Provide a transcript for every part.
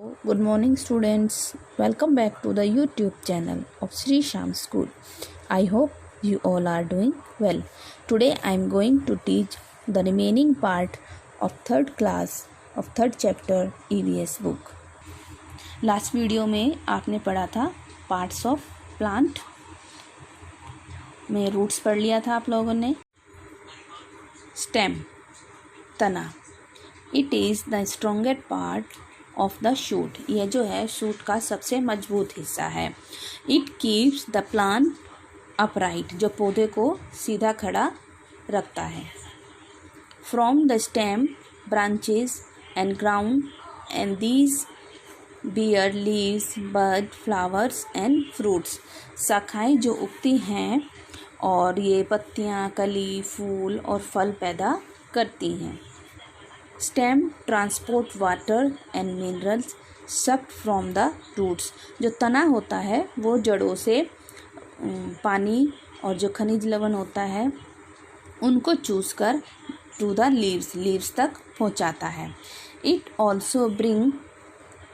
Good morning, students. Welcome back to the YouTube channel of Sri Sham School. I hope you all are doing well. Today I am going to teach the remaining part of third class of third chapter EVS book. Last video में आपने पढ़ा था parts of plant में roots पढ़ लिया था आप लोगों ने. Stem, तना. It is the strongest part of the shoot. यह जो है शूट का सबसे मजबूत हिस्सा है. It keeps the plant upright, जो पौधे को सीधा खड़ा रखता है. From the stem branches and ground and these bear leaves bud flowers and fruits. शाखाएं जो उगती हैं और ये पत्तियां, कली, फूल और फल पैदा करती हैं. Stem transport water and minerals sucked from the roots. जो तना होता है वो जड़ों से पानी और जो खनिज लवण होता है उनको चूस कर टू द लीव्स तक पहुंचाता है. It also bring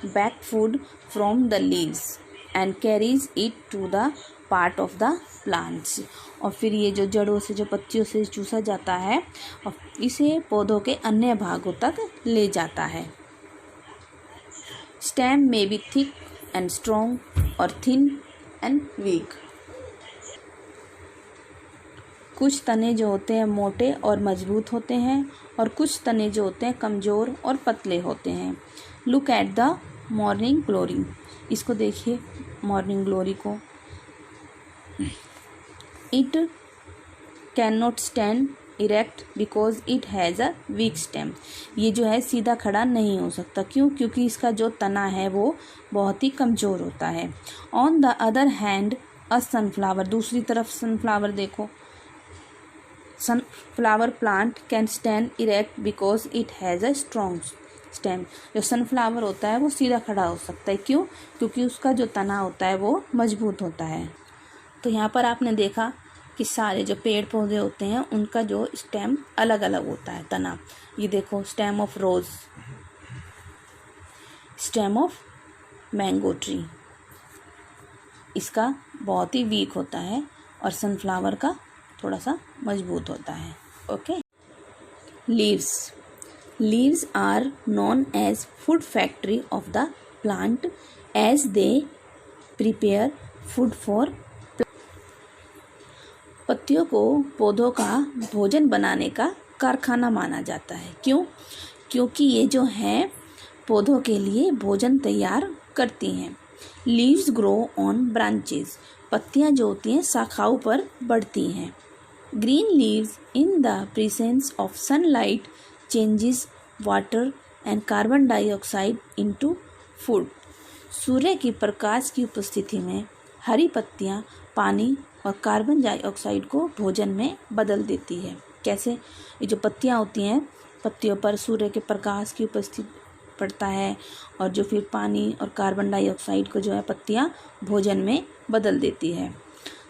back food from the leaves and carries it to the part of the plants. और फिर ये जो जड़ों से, जो पत्तियों से चूसा जाता है और इसे पौधों के अन्य भागों तक ले जाता है. स्टेम में बी थिक एंड स्ट्रॉन्ग और थिन एंड वीक. कुछ तने जो होते हैं मोटे और मजबूत होते हैं और कुछ तने जो होते हैं कमज़ोर और पतले होते हैं. Look at the morning glory. इसको देखिए मॉर्निंग ग्लोरी को. It cannot stand erect because it has a weak stem. ये जो है सीधा खड़ा नहीं हो सकता. क्यों? क्योंकि इसका जो तना है वो बहुत ही कमज़ोर होता है. On the other hand, a sunflower, दूसरी तरफ सनफ्लावर देखो. Sunflower plant can stand erect because it has a strong stem. जो सनफ्लावर होता है वो सीधा खड़ा हो सकता है. क्यों? क्योंकि उसका जो तना होता है वो मजबूत होता है. तो यहाँ पर आपने देखा कि सारे जो पेड़ पौधे होते हैं उनका जो स्टेम अलग अलग होता है, तना. ये देखो stem of rose, stem of mango tree, इसका बहुत ही वीक होता है और सनफ्लावर का थोड़ा सा मजबूत होता है. Okay. Leaves are known as food factory of the plant as they prepare food for. पत्तियों को पौधों का भोजन बनाने का कारखाना माना जाता है. क्यों? क्योंकि ये जो हैं पौधों के लिए भोजन तैयार करती हैं. Leaves grow on branches. पत्तियां जो होती हैं शाखाओं पर बढ़ती हैं. Green leaves in the presence of sunlight changes water and carbon dioxide into food. सूर्य की प्रकाश की उपस्थिति में हरी पत्तियां पानी और कार्बन डाइऑक्साइड को भोजन में बदल देती है. कैसे? ये जो पत्तियां होती हैं, पत्तियों पर सूर्य के प्रकाश की उपस्थिति पड़ता है और जो फिर पानी और कार्बन डाइऑक्साइड को जो है पत्तियां भोजन में बदल देती है.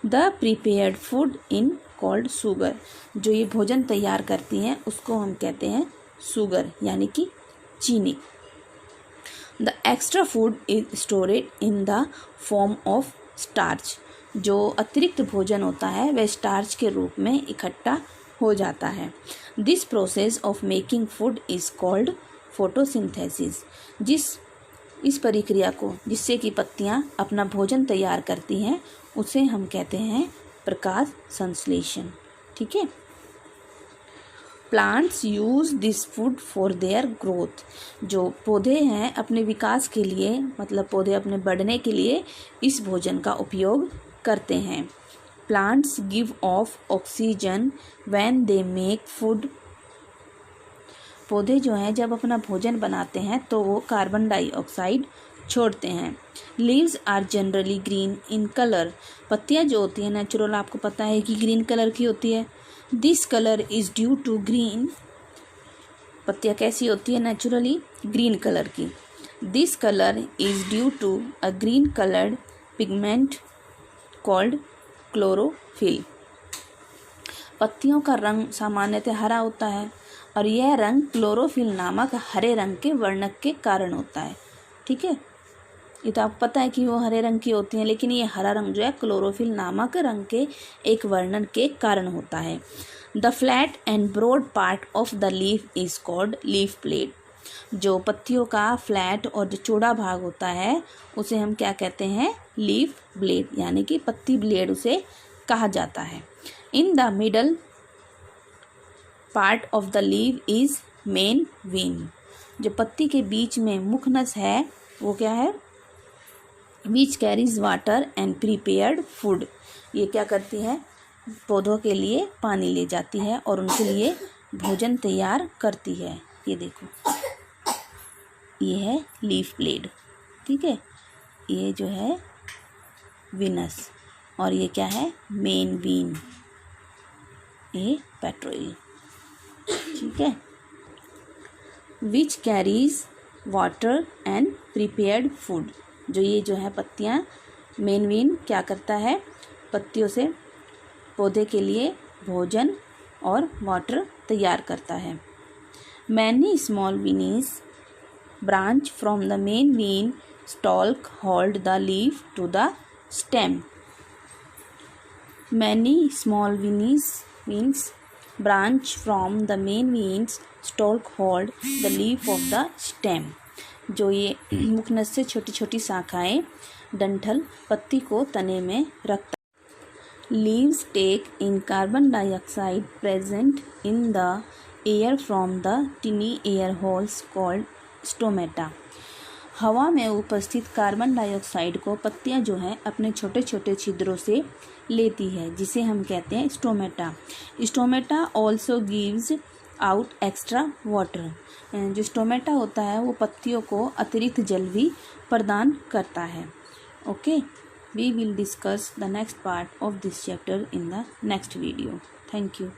The prepared food in called sugar. जो ये भोजन तैयार करती हैं उसको हम कहते हैं शुगर, यानी कि चीनी. The extra food is storeyed in the form of starch. जो अतिरिक्त भोजन होता है वह स्टार्च के रूप में इकट्ठा हो जाता है. This process of making food is called photosynthesis. इस प्रक्रिया को जिससे कि पत्तियां अपना भोजन तैयार करती हैं उसे हम कहते हैं प्रकाश संश्लेषण. ठीक है. Plants use this food for their growth. जो पौधे हैं अपने विकास के लिए, मतलब पौधे अपने बढ़ने के लिए इस भोजन का उपयोग करते हैं. Plants give of oxygen when they make food. पौधे जो हैं जब अपना भोजन बनाते हैं तो वो कार्बन डाइऑक्साइड छोड़ते हैं. Leaves are generally green in colour. पत्तियां जो होती हैं नेचुरल, आपको पता है कि ग्रीन कलर की होती है. This colour is due to green. पत्तियां कैसी होती है नेचुरली? ग्रीन कलर की. This colour is due to a green coloured pigment called chlorophyll. पत्तियों का रंग सामान्यतः हरा होता है और यह रंग क्लोरोफिल नामक हरे रंग के वर्णक के कारण होता है. ठीक है, ये तो आपको पता है कि वो हरे रंग की होती हैं, लेकिन ये हरा रंग जो है क्लोरोफिल नामक रंग के एक वर्णन के कारण होता है। The flat and broad part of the leaf is called leaf blade. जो पत्तियों का फ्लैट और जो चौड़ा भाग होता है उसे हम क्या कहते हैं? लीफ ब्लेड, यानी कि पत्ती ब्लेड उसे कहा जाता है। In the middle part of the leaf is main vein. जो पत्ती के बीच में मुख नस है वो क्या है? Which carries water and prepared food. ये क्या करती है? पौधों के लिए पानी ले जाती है और उनके लिए भोजन तैयार करती है। ये देखो, ये है लीफ ब्लेड, ठीक है। ये जो है विनस और ये क्या है? मेन वीन, ये पेट्रोइल, ठीक है। Which carries water and prepared food. जो ये जो है पत्तियाँ, मेन वीन क्या करता है? पत्तियों से पौधे के लिए भोजन और वाटर तैयार करता है। Many small veins branch from the main vein stalk hold the leaf to the stem. Many small veins branch from the main veins stalk hold the leaf of the stem. जो ये मुखनस से छोटी छोटी शाखाएं डंठल पत्ती को तने में रखता है। Leaves take in carbon dioxide present in the air from the tiny air holes called stomata. हवा में उपस्थित कार्बन डाइऑक्साइड को पत्तियां जो हैं अपने छोटे छोटे छिद्रों से लेती है, जिसे हम कहते हैं stomata. Stomata also gives out extra water. जो स्टोमेटा होता है वो पत्तियों को अतिरिक्त जल भी प्रदान करता है। Okay, we will discuss the next part of this chapter in the next video. Thank you.